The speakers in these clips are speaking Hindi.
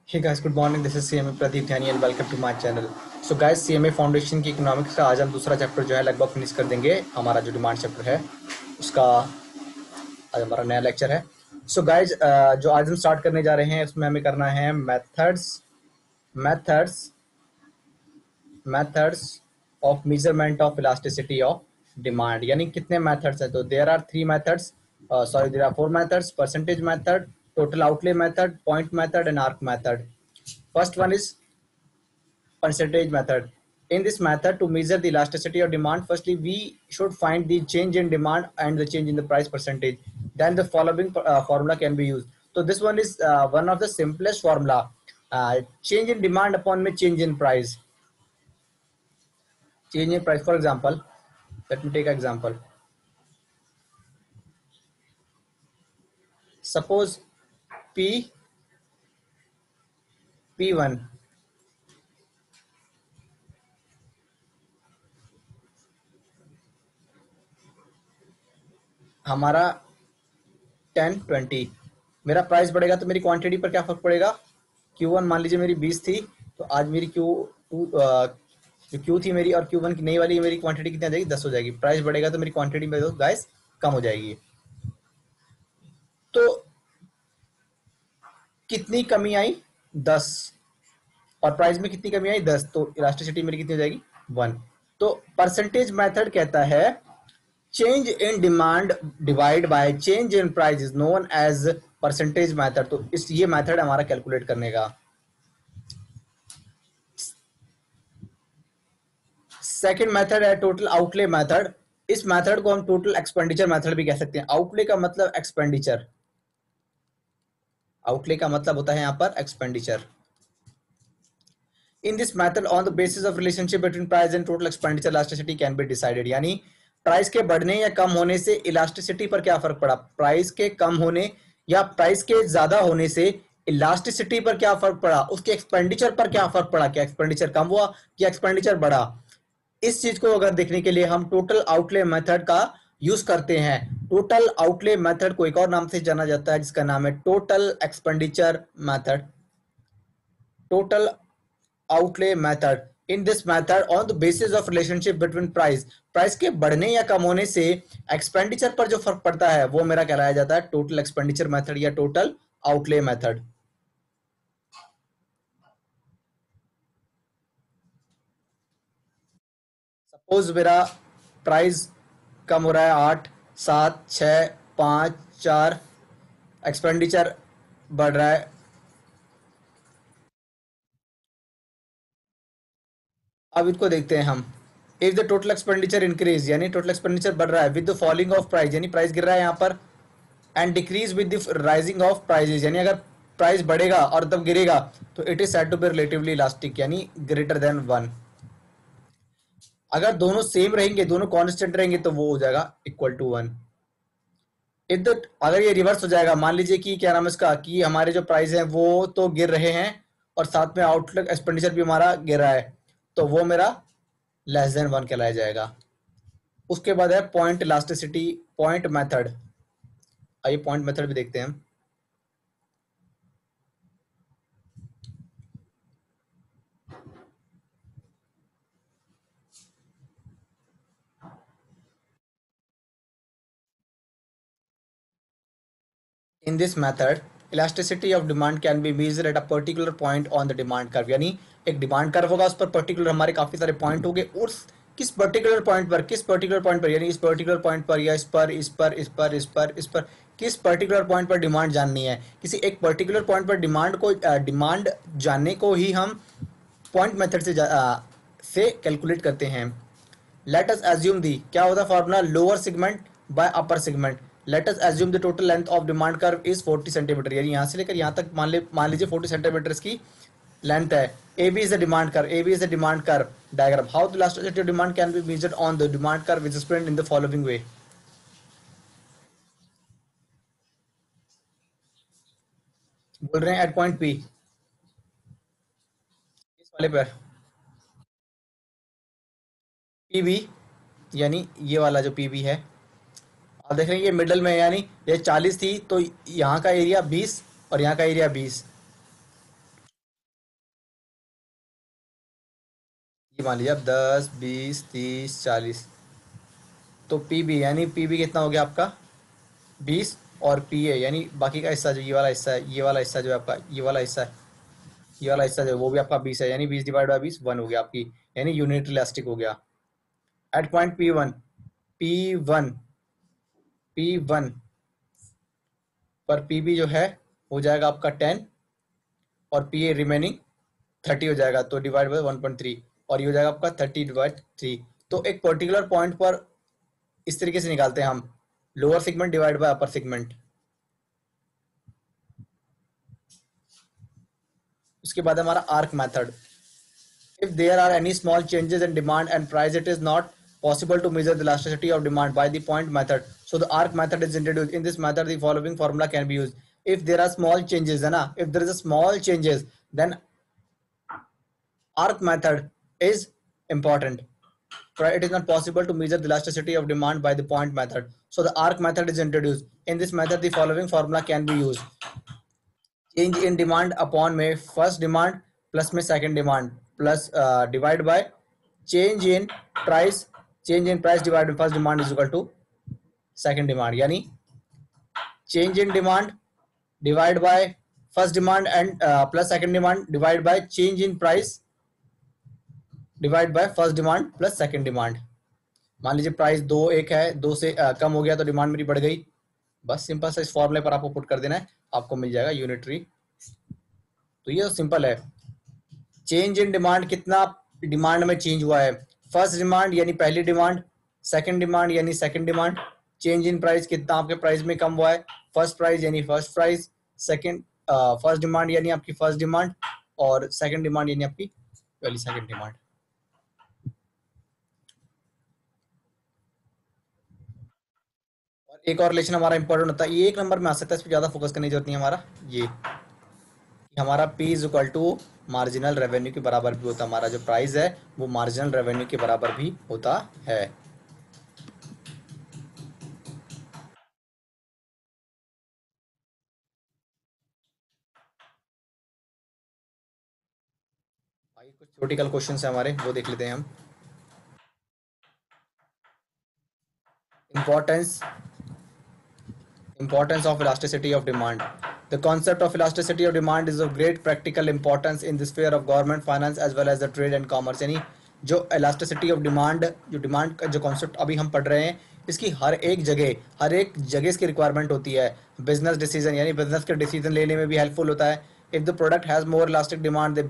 Hey guys, good morning. This is CMA Pradeep Dhani and welcome to my channel. So guys, CMA foundation की इकोनॉमिक्स का आज हम दूसरा चैप्टर जो है लगभग फिनिश कर देंगे. हमारा जो डिमांड चैप्टर है उसका आज हमारा नया लेक्चर है. सो गाइज, जो आज हम स्टार्ट करने जा रहे हैं उसमें हमें करना है methods methods of measurement of elasticity of demand. यानी कितने मेथड्स हैं. तो there are 3 methods, there are 4 methods: percentage method, total outlay method, point method and arc method. First one is percentage method. In this method, to measure the elasticity of demand, firstly we should find the change in demand and the change in the price percentage. Then the following formula can be used. So this one is one of the simplest formula. Change in demand upon में change in price. Change in price. For example, let me take an example. Suppose P1 हमारा 10-20. मेरा प्राइस बढ़ेगा तो मेरी क्वांटिटी पर क्या फर्क पड़ेगा. Q1 मान लीजिए मेरी 20 थी, तो आज मेरी Q2 जो Q थी मेरी और Q1 की नई वाली मेरी क्वांटिटी कितनी आ जाएगी, 10 हो जाएगी. प्राइस बढ़ेगा तो मेरी क्वांटिटी में गाइस कम हो जाएगी. तो कितनी कमी आई, 10, और प्राइस में कितनी कमी आई, 10. तो इलास्टिसिटी मेरी कितनी हो जाएगी, 1. तो परसेंटेज मेथड कहता है change in demand divide by change in price is known as percentage method. तो इस ये मेथड हमारा कैलकुलेट करने का. सेकेंड मेथड है टोटल आउटले मेथड. इस मेथड को हम टोटल एक्सपेंडिचर मेथड भी कह सकते हैं. आउटले का मतलब एक्सपेंडिचर, आउटले का मतलब होता है यहां पर expenditure. In this method on the basis of relationship between price and total expenditure elasticity can be decided. यानी प्राइस के बढ़ने या कम होने से इलास्टिसिटी पर क्या फर्क पड़ा, प्राइस के कम होने या प्राइस के ज्यादा होने से इलास्टिसिटी पर क्या फर्क पड़ा, उसके एक्सपेंडिचर पर क्या फर्क पड़ा, क्या एक्सपेंडिचर कम हुआ या एक्सपेंडिचर बढ़ा. इस चीज को अगर देखने के लिए हम टोटल आउटले मेथड का यूज करते हैं. टोटल आउटले मेथड को एक और नाम से जाना जाता है जिसका नाम है total expenditure method. Total outlay method. In this method on the basis of relationship between price के बढ़ने या कम होने से एक्सपेंडिचर पर जो फर्क पड़ता है वो मेरा कहलाया जाता है टोटल एक्सपेंडिचर मेथड या टोटल आउटले मेथड. सपोज मेरा प्राइस कम हो रहा है 8, 7, 6, 5, 4, एक्सपेंडिचर बढ़ रहा है. अब इनको देखते हैं हम. If the total expenditure increase, यानी टोटल एक्सपेंडिचर बढ़ रहा है with the falling of price, यानी प्राइस गिर रहा है यहाँ पर, and decrease with the rising of prices, यानी अगर प्राइस बढ़ेगा और तब गिरेगा तो it is said to be relatively elastic, यानी ग्रेटर देन 1. अगर दोनों सेम रहेंगे, दोनों कांस्टेंट रहेंगे तो वो हो जाएगा इक्वल टू 1. अगर ये रिवर्स हो जाएगा, मान लीजिए कि क्या नाम है इसका, कि हमारे जो प्राइस हैं वो तो गिर रहे हैं और साथ में आउटलुक एक्सपेंडिचर भी हमारा गिर रहा है, तो वो मेरा लेस देन 1 कहलाया जाएगा. उसके बाद है पॉइंट इलास्टिसिटी, पॉइंट मेथड. आइए पॉइंट मेथड भी देखते हैं हम. In this method, elasticity of demand can be measured at a particular point on the demand curve. यानी एक डिमांड कर्व होगा, उस पर पर्टिकुलर हमारे काफी सारे पॉइंट होंगे, और किस पर्टिकुलर पॉइंट पर, यानी इस पर्टिकुलर पॉइंट पर या इस पर किस पर्टिकुलर पॉइंट पर डिमांड जाननी है. किसी एक पर्टिकुलर पॉइंट पर डिमांड जानने को ही हम पॉइंट मेथड से कैलकुलेट करते हैं. लेट अस एज्यूम दी, क्या होता है formula, lower segment bye upper segment. Let us assume the total length of demand curve is 40 centimetre. यानी यहां से लेकर यहां तक मान लीजिए 40 सेंटीमीटर की लेंथ है. A B is the demand curve, A B is the demand curve diagram. How the elasticity of demand can be measured on the demand curve is explained in the following way. बोल रहे हैं एट पॉइंट पी, इस वाले पर पी बी, यानी ये वाला जो पी बी है, आप देख रहे हैं ये मिडल में है, यानी ये 40 थी तो यहाँ का एरिया 20 और यहाँ का एरिया 20. ये मान लीजिए अब 10, 20, 30, 40, तो पी बी यानी पी बी कितना हो गया आपका 20, और पी ए यानी बाकी का हिस्सा जो ये वाला हिस्सा है, ये वाला हिस्सा जो है आपका, ये वाला हिस्सा है, ये वाला हिस्सा जो है वो भी आपका 20 है, यानी 20 डिवाइड बाई 20 1 हो गया आपकी, यानी यूनिट इलास्टिक हो गया। At point P one P one पर पी बी जो है हो जाएगा आपका 10, और पी ए रिमेनिंग 30 हो जाएगा, तो डिवाइड बाई 1.3, और ये हो जाएगा आपका 30/3। तो एक पर्टिकुलर पॉइंट पर इस तरीके से निकालते हैं हम, lower segment divide by upper segment. उसके बाद हमारा arc method. If there are any small changes in demand and price, it is not possible to measure the elasticity of demand by the point method. So the arc method is introduced. In this method, the following formula can be used. If there are small changes, है ना? If there is a small changes, then arc method is important. It is not possible to measure the elasticity of demand by the point method. So the arc method is introduced. In this method, the following formula can be used. Change in demand upon में फर्स्ट डिमांड प्लस में second demand plus divide by change in price, change in price divide by first demand is equal to second demand, यानी change in demand divide by first demand and plus second demand divide by change in price divide by first demand plus second demand. मान लीजिए प्राइस 2 1 है, 2 से कम हो गया तो डिमांड मेरी बढ़ गई, बस सिंपल सा इस फॉर्मूले पर आपको पुट कर देना है, आपको मिल जाएगा यूनिटरी। तो ये सिंपल है। चेंज इन डिमांड, कितना डिमांड में चेंज हुआ है, फर्स्ट डिमांड यानी पहली डिमांड, सेकंड डिमांड यानी second demand. Change in price, कितना आपके प्राइस में कम हुआ है, फर्स्ट प्राइस यानी first price, second first demand यानी आपकी फर्स्ट डिमांड, और सेकंड डिमांड यानी आपकी पहली सेकंड डिमांड। और एक और रिलेशन हमारा इंपॉर्टेंट होता है, ये 1 नंबर में आ सकता है, इस पर ज्यादा फोकस करने की जरूरत नहीं है हमारा, ये हमारा P is equal to marginal revenue के बराबर भी होता है, हमारा जो प्राइस है वो मार्जिनल रेवेन्यू के बराबर भी होता है। आइए कुछ थ्योरेटिकल क्वेश्चंस है हमारे, वो देख लेते हैं हम। Importance Importance of elasticity of demand. The concept of elasticity of demand is of great practical importance in the sphere of government, finance as well as the trade and commerce. यानी जो elasticity of demand, जो डिमांड का जो कॉन्सेप्ट अभी हम पढ़ रहे हैं, इसकी हर एक जगह इसकी रिक्वायरमेंट होती है। बिजनेस डिसीजन यानी बिजनेस के डिसीजन लेने में भी हेल्पफुल होता है। If the product has more elastic demand, the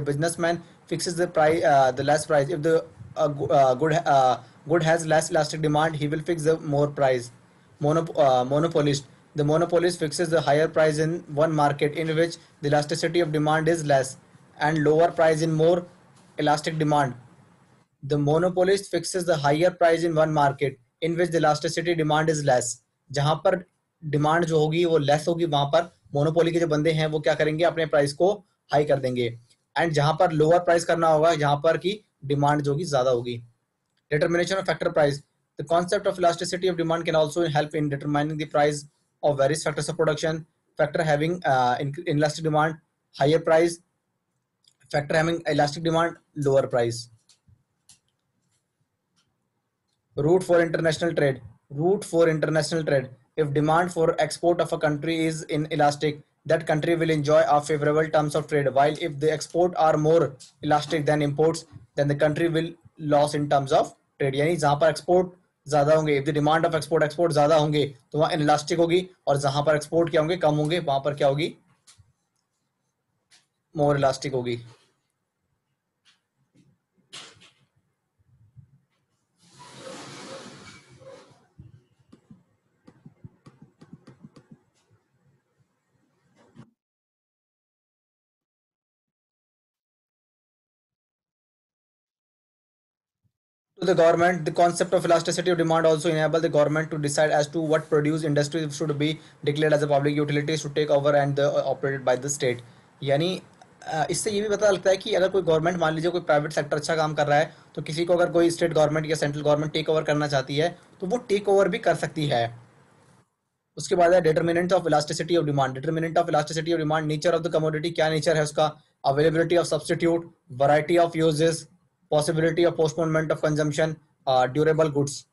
businessman fixes the price, the less price. If the good has less elastic demand, he will fix the more price. Monopolist. The monopolist fixes the higher price in one market in which the elasticity of demand is less, and lower price in more elastic demand. The monopolist fixes the higher price in one market in which the elasticity demand is less. जहां पर डिमांड जो होगी वो लेस होगी, वहां पर मोनोपोली के जो बंदे हैं वो क्या करेंगे, अपने प्राइस को हाई कर देंगे। एंड जहां पर लोअर प्राइस करना होगा, जहां पर की डिमांड जो होगी ज्यादा होगी। Determination of factor price. The concept of elasticity of demand can also help in determining the price of various factors of production. Factor having inelastic demand, higher price. Factor having elastic demand, lower price. Route for international trade. Route for international trade. If demand for export of a country is inelastic, that country will enjoy a favorable terms of trade. While if the export are more elastic than imports, then the country will lose in terms of trade. यानी जहां पर एक्सपोर्ट ज्यादा होंगे, if the demand of export ज्यादा होंगे तो वहां इनइलास्टिक होगी, और जहां पर एक्सपोर्ट क्या होंगे, कम होंगे, वहां पर क्या होगी, मोर इलास्टिक होगी। To the government, the concept of elasticity of demand also enable the government to decide as to what produce industries should be declared as a public utilities to take over and operated by the state. यानी इससे ये भी पता लगता है कि अगर कोई गवर्नमेंट, मान लीजिए कोई प्राइवेट सेक्टर अच्छा काम कर रहा है, तो किसी को अगर कोई स्टेट गवर्नमेंट या सेंट्रल गवर्नमेंट टेक ओवर करना चाहती है तो वो टेक ओवर भी कर सकती है। उसके बाद है determinant of elasticity of demand. Determinant of elasticity of demand, nature of the commodity, क्या नेचर है उसका, availability of substitute, variety of uses, possibility of postponement of consumption, durable goods.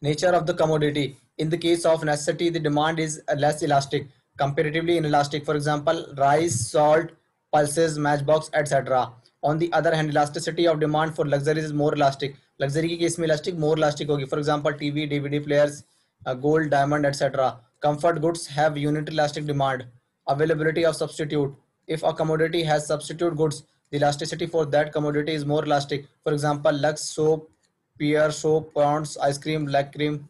Nature of the commodity. In the case of necessity, the demand is less elastic, comparatively inelastic. For example, rice, salt, pulses, matchbox, etc. On the other hand, elasticity of demand for luxuries is more elastic. Luxury के केस में elastic more elastic होगी. For example, TV, DVD players, gold, diamond, etc. Comfort goods have unit elastic demand. Availability of substitute. If a commodity has substitute goods, the elasticity for that commodity is more elastic. For example, Lux soap, pear soap, Pond's ice cream, black cream.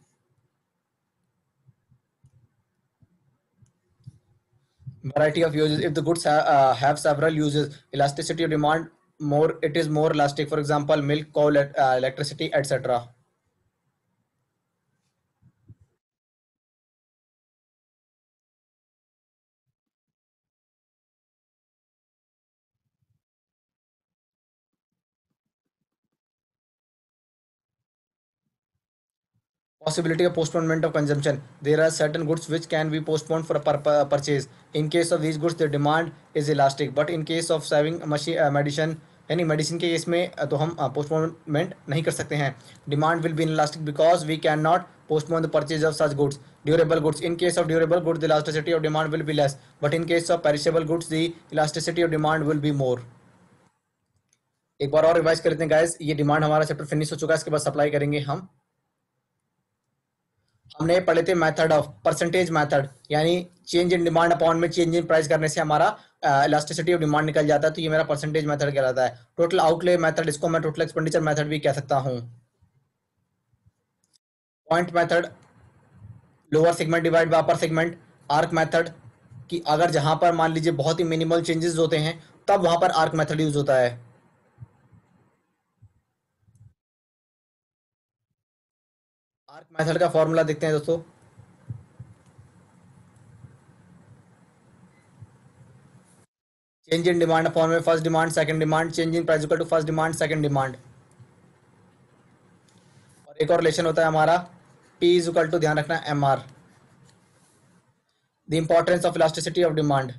Variety of uses. If the goods have several uses, elasticity of demand more, it is more elastic. For example, milk, coal, electricity, etc. Possibility of postponement of consumption. There are certain goods which can be postponed for a purchase. In case of these goods, the demand is elastic. But in case of saving machine medicine, यानी मेडिसिन के केस में तो हम पोस्टपोनमेंट नहीं कर सकते हैं. Demand will be inelastic because we can not postpone the purchase of such goods. Durable goods. In case of durable goods, the elasticity of demand will be less. But in case of perishable goods, the elasticity of demand will be more. एक बार और रिवाइज करते हैं गाइस. ये डिमांड हमारा चैप्टर फिनिश हो चुका है. इसके बाद सप्लाई करेंगे हम. हमने पढ़े थे मेथड ऑफ परसेंटेज मेथड, यानी चेंज इन डिमांड अपॉन में चेंज इन प्राइस करने से हमारा इलास्टिसिटी ऑफ डिमांड निकल जाता है. तो ये मेरा परसेंटेज मेथड कहलाता है. टोटल आउटले मेथड, इसको मैं टोटल एक्सपेंडिचर मेथड भी कह सकता हूं. Point method, lower segment divide by upper segment. Arc method कि अगर जहां पर मान लीजिए बहुत ही मिनिमल चेंजेस होते हैं तब वहां पर आर्क मेथड यूज होता है. आर्क मेथड का फॉर्मूला देखते हैं दोस्तों. चेंज इन डिमांड अपॉन में first demand second demand, change in price equal to first demand second demand. और एक और रिलेशन होता है हमारा P इज इक्वल टू, ध्यान रखना, MR. The importance of elasticity of demand.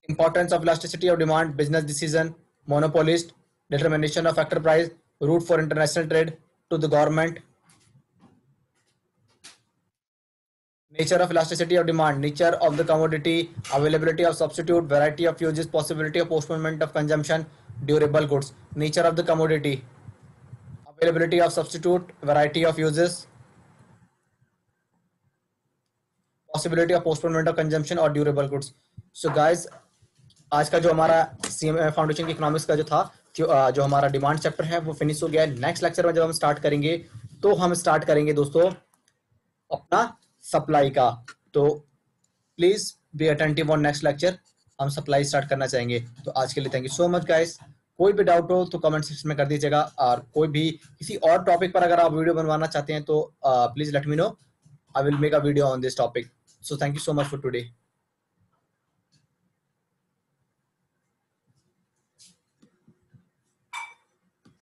Importance of elasticity of demand, business decision, monopolist, determination of factor price, route for international trade to the government. Nature of elasticity of demand, nature of the commodity, availability of substitute, variety of uses, possibility of postponement of consumption, durable goods. Nature of the commodity, availability of substitute, variety of uses, possibility of postponement of consumption और durable goods. So guys, आज का जो हमारा CMA फाउंडेशन की इकोनॉमिक्स का जो था, जो हमारा डिमांड चैप्टर है वो फिनिश हो गया है. नेक्स्ट लेक्चर में जब हम स्टार्ट करेंगे तो हम स्टार्ट करेंगे दोस्तों अपना सप्लाई का. तो please be attentive on next lecture. हम सप्लाई स्टार्ट करना चाहेंगे. तो आज के लिए thank you so much guys. कोई भी डाउट हो तो कमेंट सेक्शन में कर दीजिएगा, और कोई भी किसी और टॉपिक पर अगर आप वीडियो बनवाना चाहते हैं तो please let me know. I will make a video on this topic. So thank you so much for today.